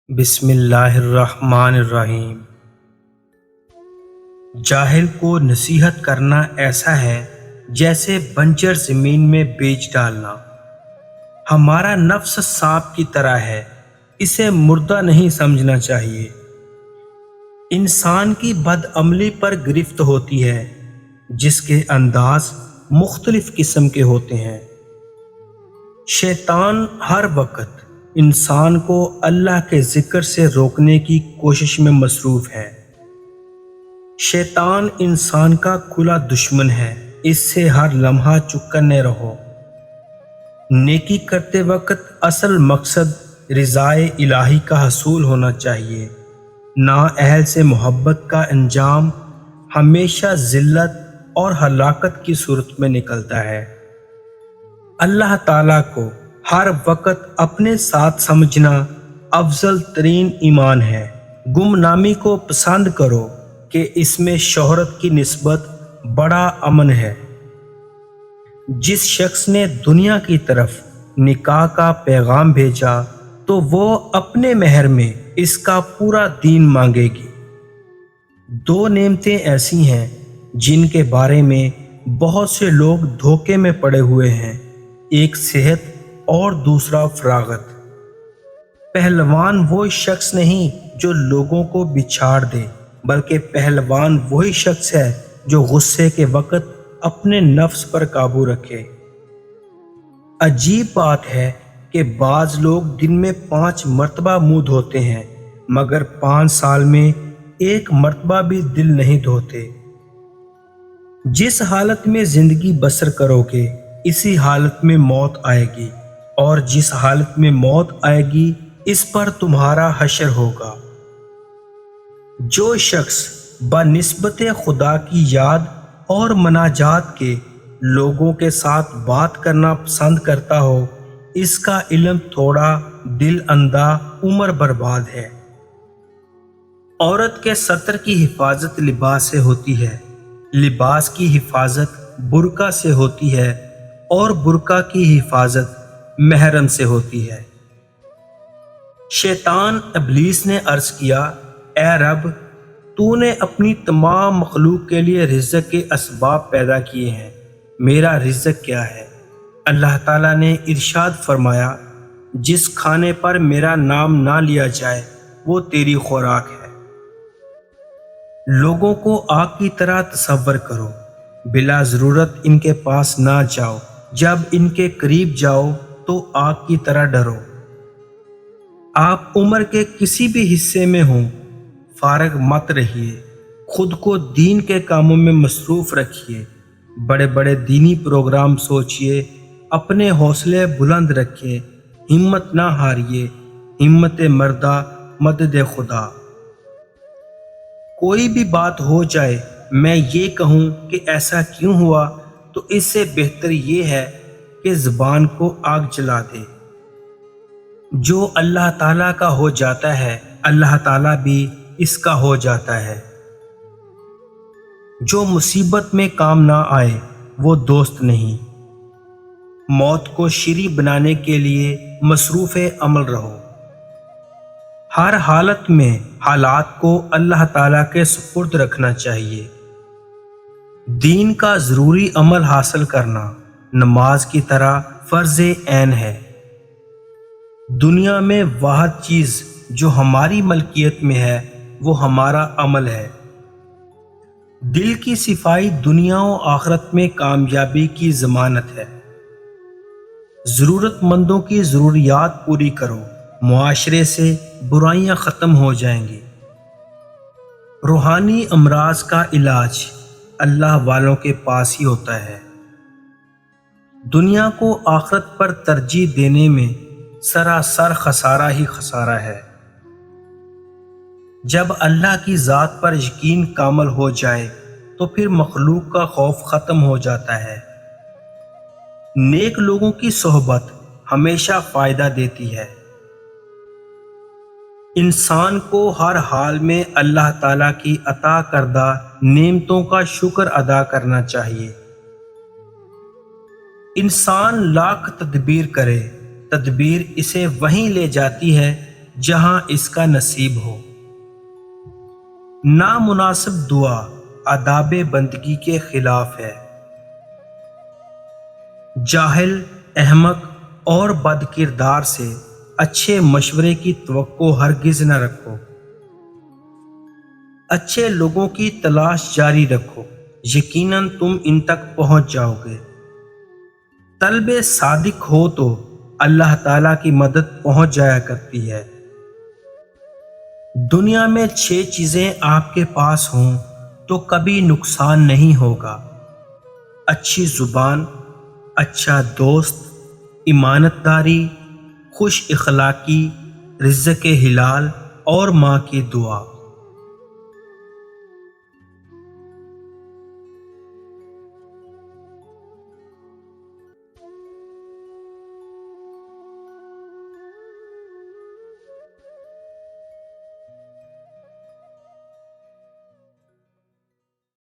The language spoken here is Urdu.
بسم اللہ الرحمن الرحیم۔ جاہل کو نصیحت کرنا ایسا ہے جیسے بنجر زمین میں بیج ڈالنا۔ ہمارا نفس سانپ کی طرح ہے، اسے مردہ نہیں سمجھنا چاہیے۔ انسان کی بدعملی پر گرفت ہوتی ہے جس کے انداز مختلف قسم کے ہوتے ہیں۔ شیطان ہر وقت انسان کو اللہ کے ذکر سے روکنے کی کوشش میں مصروف ہے۔ شیطان انسان کا کھلا دشمن ہے، اس سے ہر لمحہ چکنے رہو۔ نیکی کرتے وقت اصل مقصد رضائے الہی کا حصول ہونا چاہیے۔ نااہل سے محبت کا انجام ہمیشہ ذلت اور ہلاکت کی صورت میں نکلتا ہے۔ اللہ تعالیٰ کو ہر وقت اپنے ساتھ سمجھنا افضل ترین ایمان ہے۔ گمنامی کو پسند کرو کہ اس میں شہرت کی نسبت بڑا امن ہے۔ جس شخص نے دنیا کی طرف نکاح کا پیغام بھیجا تو وہ اپنے مہر میں اس کا پورا دین مانگے گی۔ دو نعمتیں ایسی ہیں جن کے بارے میں بہت سے لوگ دھوکے میں پڑے ہوئے ہیں، ایک صحت اور دوسرا فراغت۔ پہلوان وہ شخص نہیں جو لوگوں کو بچھاڑ دے، بلکہ پہلوان وہی شخص ہے جو غصے کے وقت اپنے نفس پر قابو رکھے۔ عجیب بات ہے کہ بعض لوگ دن میں 5 مرتبہ منہ دھوتے ہیں مگر 5 سال میں 1 مرتبہ بھی دل نہیں دھوتے۔ جس حالت میں زندگی بسر کرو گے اسی حالت میں موت آئے گی، اور جس حالت میں موت آئے گی اس پر تمہارا حشر ہوگا۔ جو شخص بنسبت خدا کی یاد اور مناجات کے لوگوں کے ساتھ بات کرنا پسند کرتا ہو، اس کا علم تھوڑا، دل اندھا، عمر برباد ہے۔ عورت کے ستر کی حفاظت لباس سے ہوتی ہے، لباس کی حفاظت برقع سے ہوتی ہے، اور برقع کی حفاظت محرم سے ہوتی ہے۔ شیطان ابلیس نے عرض کیا، اے رب، تو نے اپنی تمام مخلوق کے لیے رزق کے اسباب پیدا کیے ہیں، میرا رزق کیا ہے؟ اللہ تعالیٰ نے ارشاد فرمایا، جس کھانے پر میرا نام نہ لیا جائے وہ تیری خوراک ہے۔ لوگوں کو آگ کی طرح تصور کرو، بلا ضرورت ان کے پاس نہ جاؤ، جب ان کے قریب جاؤ تو آگ کی طرح ڈرو۔ آپ عمر کے کسی بھی حصے میں ہوں، فارغ مت رہیے، خود کو دین کے کاموں میں مصروف رکھیے، بڑے بڑے دینی پروگرام سوچئے، اپنے حوصلے بلند رکھیں، ہمت نہ ہاریے، ہمت مردہ مدد خدا۔ کوئی بھی بات ہو جائے میں یہ کہوں کہ ایسا کیوں ہوا تو اس سے بہتر یہ ہے کہ زبان کو آگ جلا دے۔ جو اللہ تعالیٰ کا ہو جاتا ہے اللہ تعالیٰ بھی اس کا ہو جاتا ہے۔ جو مصیبت میں کام نہ آئے وہ دوست نہیں۔ موت کو شیریں بنانے کے لیے مصروف عمل رہو۔ ہر حالت میں حالات کو اللہ تعالیٰ کے سپرد رکھنا چاہیے۔ دین کا ضروری عمل حاصل کرنا نماز کی طرح فرض عین ہے۔ دنیا میں واحد چیز جو ہماری ملکیت میں ہے وہ ہمارا عمل ہے۔ دل کی صفائی دنیا و آخرت میں کامیابی کی ضمانت ہے۔ ضرورت مندوں کی ضروریات پوری کرو، معاشرے سے برائیاں ختم ہو جائیں گی۔ روحانی امراض کا علاج اللہ والوں کے پاس ہی ہوتا ہے۔ دنیا کو آخرت پر ترجیح دینے میں سراسر خسارہ ہی خسارہ ہے۔ جب اللہ کی ذات پر یقین کامل ہو جائے تو پھر مخلوق کا خوف ختم ہو جاتا ہے۔ نیک لوگوں کی صحبت ہمیشہ فائدہ دیتی ہے۔ انسان کو ہر حال میں اللہ تعالیٰ کی عطا کردہ نعمتوں کا شکر ادا کرنا چاہیے۔ انسان لاکھ تدبیر کرے، تدبیر اسے وہیں لے جاتی ہے جہاں اس کا نصیب ہو۔ نامناسب دعا آداب بندگی کے خلاف ہے۔ جاہل، احمق اور بد کردار سے اچھے مشورے کی توقع ہرگز نہ رکھو۔ اچھے لوگوں کی تلاش جاری رکھو، یقیناً تم ان تک پہنچ جاؤ گے۔ طلب صادق ہو تو اللہ تعالیٰ کی مدد پہنچ جایا کرتی ہے۔ دنیا میں 6 چیزیں آپ کے پاس ہوں تو کبھی نقصان نہیں ہوگا: اچھی زبان، اچھا دوست، امانت داری، خوش اخلاقی، رزق حلال اور ماں کی دعا۔